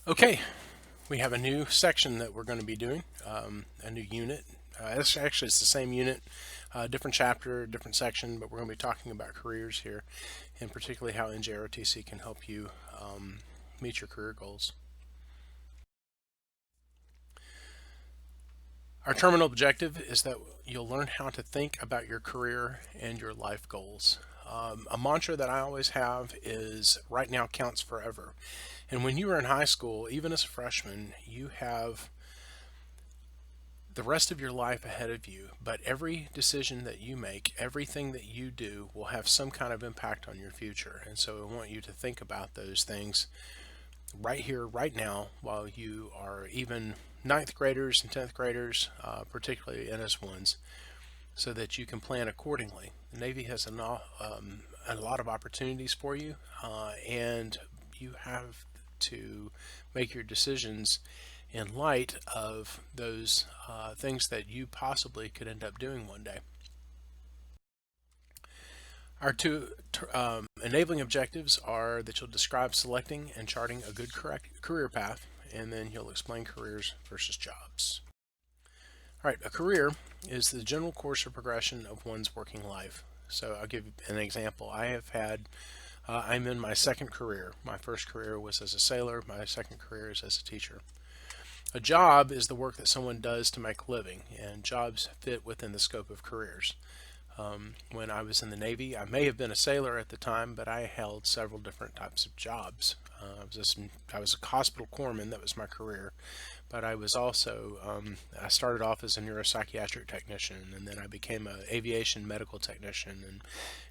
Okay, we have a new section that we're going to be doing, a new unit. It's the same unit, different chapter, different section, but we're going to be talking about careers here, and particularly how NJROTC can help you meet your career goals. Our terminal objective is that you'll learn how to think about your career and your life goals. A mantra that I always have is right now counts forever. And when you were in high school, even as a freshman, you have the rest of your life ahead of you, but every decision that you make, everything that you do will have some kind of impact on your future. And so I want you to think about those things right here, right now, while you are even ninth graders and 10th graders, particularly NS1s, so that you can plan accordingly. The Navy has a lot of opportunities for you, and you have to make your decisions in light of those things that you possibly could end up doing one day. Our two enabling objectives are that you'll describe selecting and charting a good career path, and then you'll explain careers versus jobs. All right, a career is the general course or progression of one's working life. So I'll give an example. I'm in my second career. My first career was as a sailor. My second career is as a teacher. A job is the work that someone does to make a living, and jobs fit within the scope of careers. When I was in the Navy, I may have been a sailor at the time, but I held several different types of jobs. I was a hospital corpsman. That was my career. But I was also, I started off as a neuropsychiatric technician, and then I became an aviation medical technician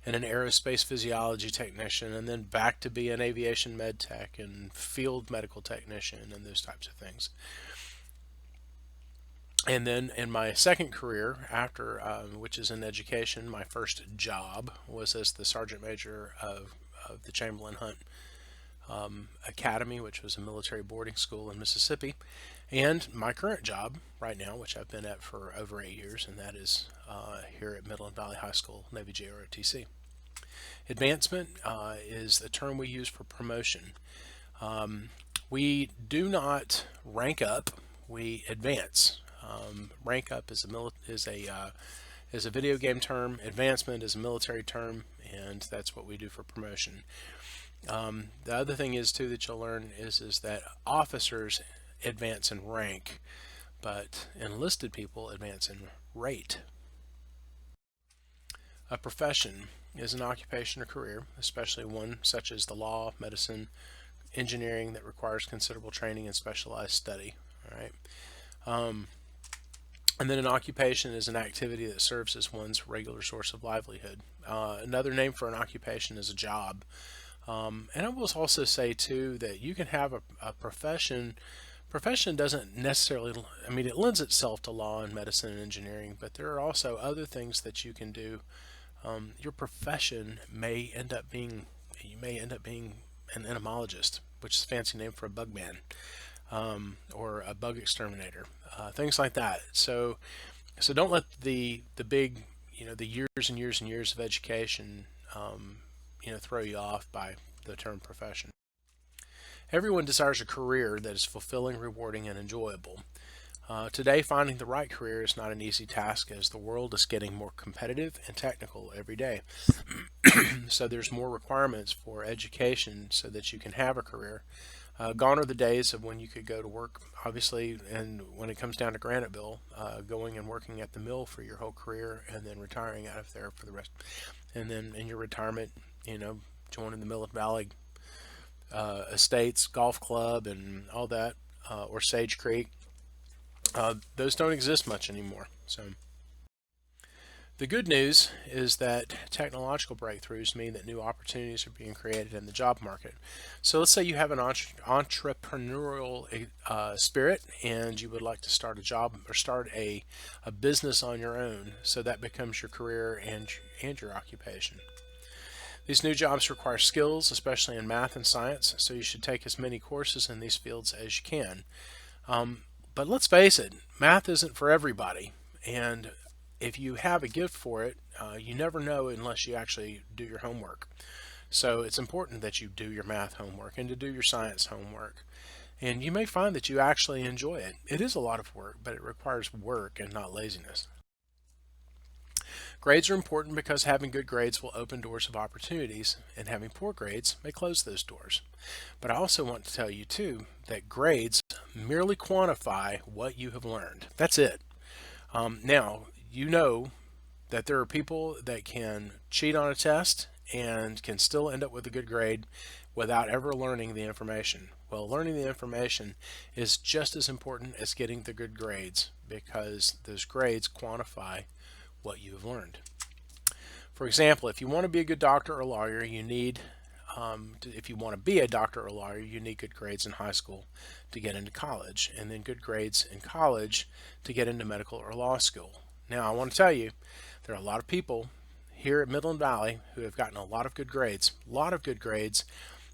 and an aerospace physiology technician, and then back to be an aviation med tech and field medical technician and those types of things. And then in my second career, after which is in education, my first job was as the sergeant major of the Chamberlain Hunt Academy, which was a military boarding school in Mississippi. And my current job right now, which I've been at for over 8 years, and that is here at Midland Valley High School, Navy JROTC. Advancement is the term we use for promotion. We do not rank up, we advance. Rank up is a video game term. Advancement is a military term, and that's what we do for promotion. The other thing is too that you'll learn is that officers advance in rank, but enlisted people advance in rate. A profession is an occupation or career, especially one such as the law, medicine, engineering that requires considerable training and specialized study. All right. And then an occupation is an activity that serves as one's regular source of livelihood. Another name for an occupation is a job. And I will also say too that you can have a profession. Profession doesn't necessarily, I mean, it lends itself to law and medicine and engineering, but there are also other things that you can do. Your profession may end up being, you may end up being an entomologist, which is a fancy name for a bug man. Or a bug exterminator, things like that. So don't let the big, the years and years and years of education, throw you off by the term profession. Everyone desires a career that is fulfilling, rewarding, and enjoyable. Today, finding the right career is not an easy task as the world is getting more competitive and technical every day. So there's more requirements for education so that you can have a career. Gone are the days of when you could go to work, obviously, and when it comes down to Graniteville, going and working at the mill for your whole career and then retiring out of there for the rest. And then in your retirement, joining the Midland Valley Estates Golf Club and all that, or Sage Creek. Those don't exist much anymore. So the good news is that technological breakthroughs mean that new opportunities are being created in the job market. So let's say you have an entrepreneurial spirit and you would like to start a job or start a business on your own, so that becomes your career and your occupation. These new jobs require skills, especially in math and science, so you should take as many courses in these fields as you can. But let's face it, math isn't for everybody, and if you have a gift for it, you never know unless you actually do your homework. So it's important that you do your math homework and to do your science homework. And you may find that you actually enjoy it. It is a lot of work, but it requires work and not laziness. Grades are important because having good grades will open doors of opportunities, and having poor grades may close those doors. But I also want to tell you, too, that grades merely quantify what you have learned. That's it. Now, you know that there are people that can cheat on a test and can still end up with a good grade without ever learning the information. Well, learning the information is just as important as getting the good grades because those grades quantify what you have learned. For example, if you want to be a good doctor or lawyer, you need if you want to be a doctor or lawyer, you need good grades in high school to get into college, and then good grades in college to get into medical or law school. Now, I want to tell you, there are a lot of people here at Midland Valley who have gotten a lot of good grades,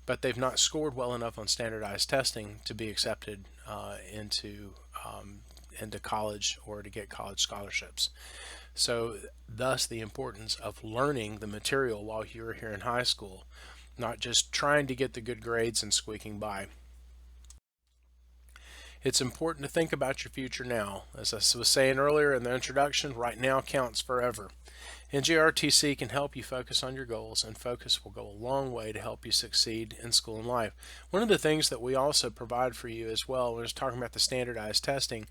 but they've not scored well enough on standardized testing to be accepted into college or to get college scholarships. So, thus the importance of learning the material while you're here in high school, not just trying to get the good grades and squeaking by. It's important to think about your future now. As I was saying earlier in the introduction, right now counts forever. NJROTC can help you focus on your goals, and focus will go a long way to help you succeed in school and life. One of the things that we also provide for you as well, when I was talking about the standardized testing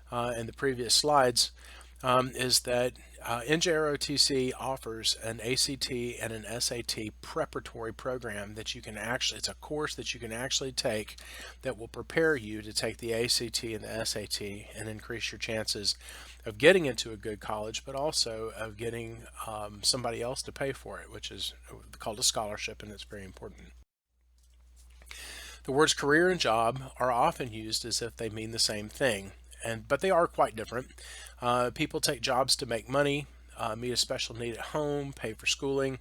in the previous slides, is that NJROTC offers an ACT and an SAT preparatory program that you can actually, it's a course that you can actually take that will prepare you to take the ACT and the SAT and increase your chances of getting into a good college, but also of getting somebody else to pay for it, which is called a scholarship, and it's very important. The words career and job are often used as if they mean the same thing, but they are quite different. People take jobs to make money, meet a special need at home, pay for schooling,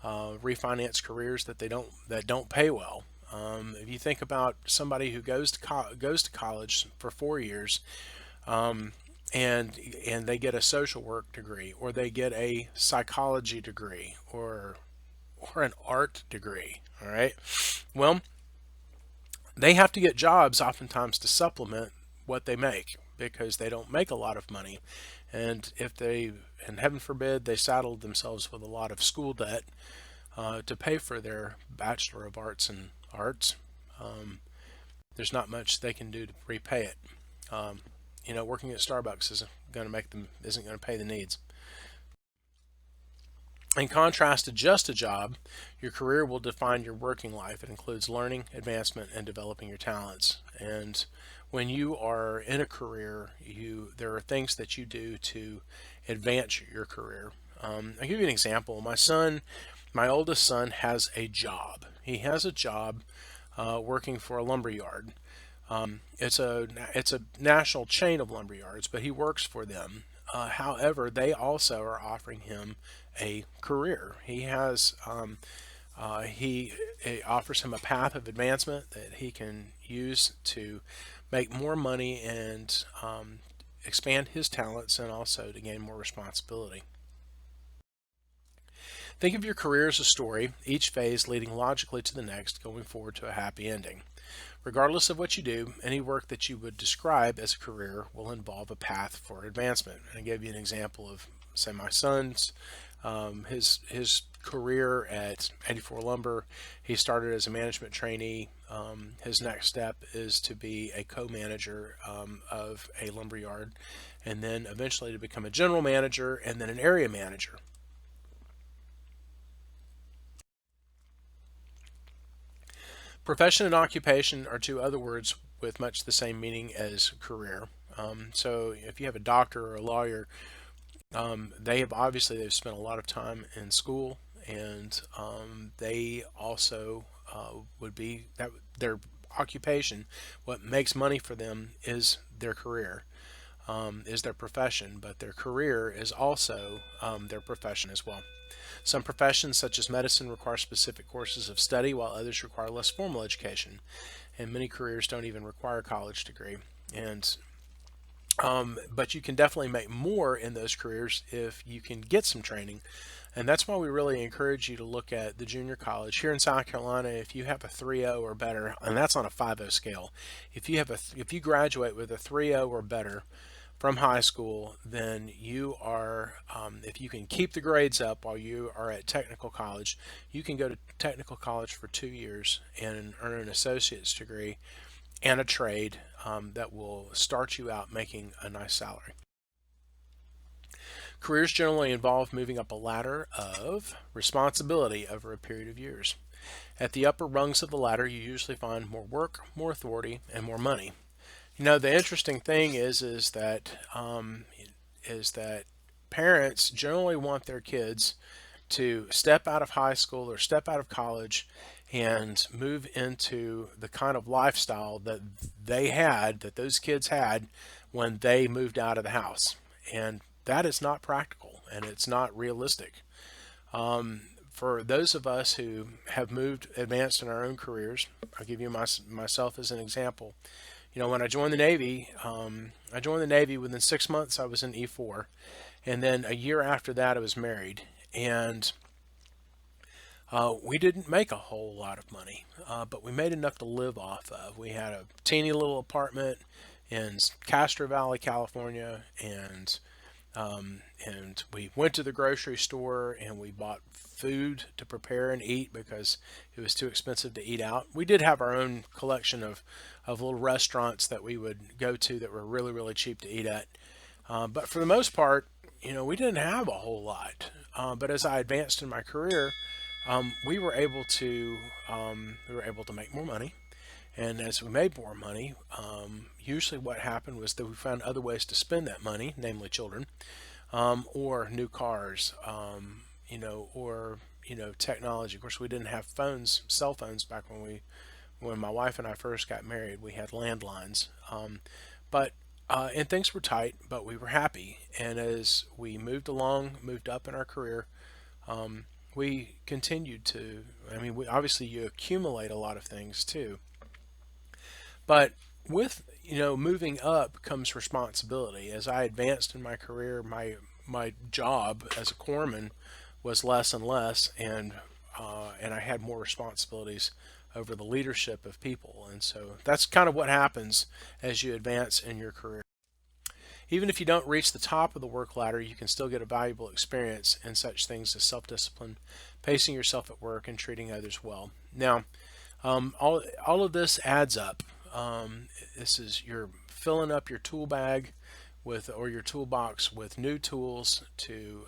refinance careers that don't pay well. If you think about somebody who goes to college for 4 years, and they get a social work degree, or they get a psychology degree, or an art degree, all right? Well, they have to get jobs oftentimes to supplement what they make, because they don't make a lot of money. And and heaven forbid, they saddled themselves with a lot of school debt to pay for their Bachelor of Arts in Arts, there's not much they can do to repay it. Working at Starbucks isn't going to pay the needs. In contrast to just a job, your career will define your working life. It includes learning, advancement, and developing your talents. And when you are in a career, there are things that you do to advance your career. I'll give you an example. My oldest son has a job. He has a job working for a lumber yard. It's a national chain of lumber yards, but he works for them. However, they also are offering him a career. It offers him a path of advancement that he can use to make more money and expand his talents, and also to gain more responsibility. Think of your career as a story, each phase leading logically to the next, going forward to a happy ending. Regardless of what you do, any work that you would describe as a career will involve a path for advancement. And I gave you an example of, say, my son's his career at 84 Lumber. He started as a management trainee. His next step is to be a co-manager of a lumber yard, and then eventually to become a general manager and then an area manager. Profession and occupation are two other words with much the same meaning as career. So if you have a doctor or a lawyer, they've spent a lot of time in school, and they also would be that their occupation. What makes money for them is their career, is their profession, but their career is also their profession as well. Some professions, such as medicine, require specific courses of study, while others require less formal education. And many careers don't even require a college degree. And But you can definitely make more in those careers if you can get some training. And that's why we really encourage you to look at the junior college. Here in South Carolina, if you have a 3.0 or better, and that's on a 5.0 scale, if you graduate with a 3.0 or better from high school, then you are, if you can keep the grades up while you are at technical college, you can go to technical college for 2 years and earn an associate's degree and a trade that will start you out making a nice salary. Careers generally involve moving up a ladder of responsibility over a period of years. At the upper rungs of the ladder, you usually find more work, more authority, and more money. You know, the interesting thing is that parents generally want their kids to step out of high school or step out of college and move into the kind of lifestyle that that those kids had when they moved out of the house. And that is not practical and it's not realistic. For those of us who have advanced in our own careers, I'll give you myself as an example. You know, when I joined the Navy. Within 6 months, I was in E4, and then a year after that, I was married, and we didn't make a whole lot of money, but we made enough to live off of. We had a teeny little apartment in Castro Valley, California, and we went to the grocery store and we bought food to prepare and eat because it was too expensive to eat out. We did have our own collection of little restaurants that we would go to that were really, really cheap to eat at. But for the most part, you know, we didn't have a whole lot. But as I advanced in my career, we were able to make more money. And as we made more money, usually what happened was that we found other ways to spend that money, namely children, or new cars, or technology. Of course, we didn't have cell phones back when my wife and I first got married. We had landlines, but and things were tight, but we were happy. And as we moved up in our career, we continued to. I mean, obviously you accumulate a lot of things too. But with moving up comes responsibility. As I advanced in my career, my job as a corpsman was less and less, and I had more responsibilities over the leadership of people. And so that's kind of what happens as you advance in your career. Even if you don't reach the top of the work ladder, you can still get a valuable experience in such things as self-discipline, pacing yourself at work, and treating others well. Now, all of this adds up. You're filling up your tool bag or your toolbox with new tools to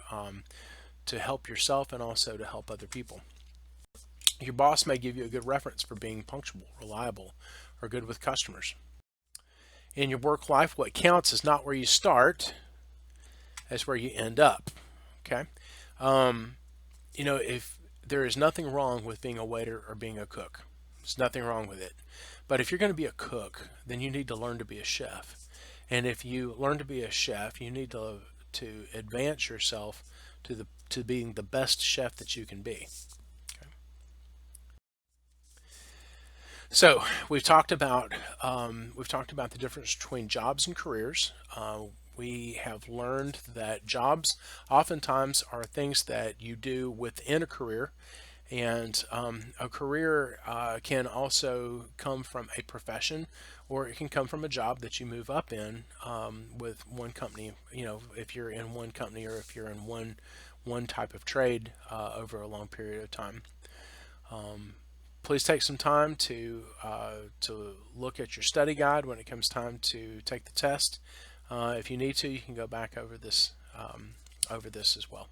help yourself and also to help other people. Your boss may give you a good reference for being punctual, reliable, or good with customers. In your work life, what counts is not where you start, as where you end up. Okay, if there is nothing wrong with being a waiter or being a cook, there's nothing wrong with it. But if you're going to be a cook, then you need to learn to be a chef. And if you learn to be a chef, you need to advance yourself to being the best chef that you can be. Okay. So we've talked about the difference between jobs and careers. We have learned that jobs oftentimes are things that you do within a career, and a career can also come from a profession, or it can come from a job that you move up in with one company. If you're in one company or if you're in one type of trade over a long period of time. Please take some time to look at your study guide when it comes time to take the test. If you need to, you can go back over this as well.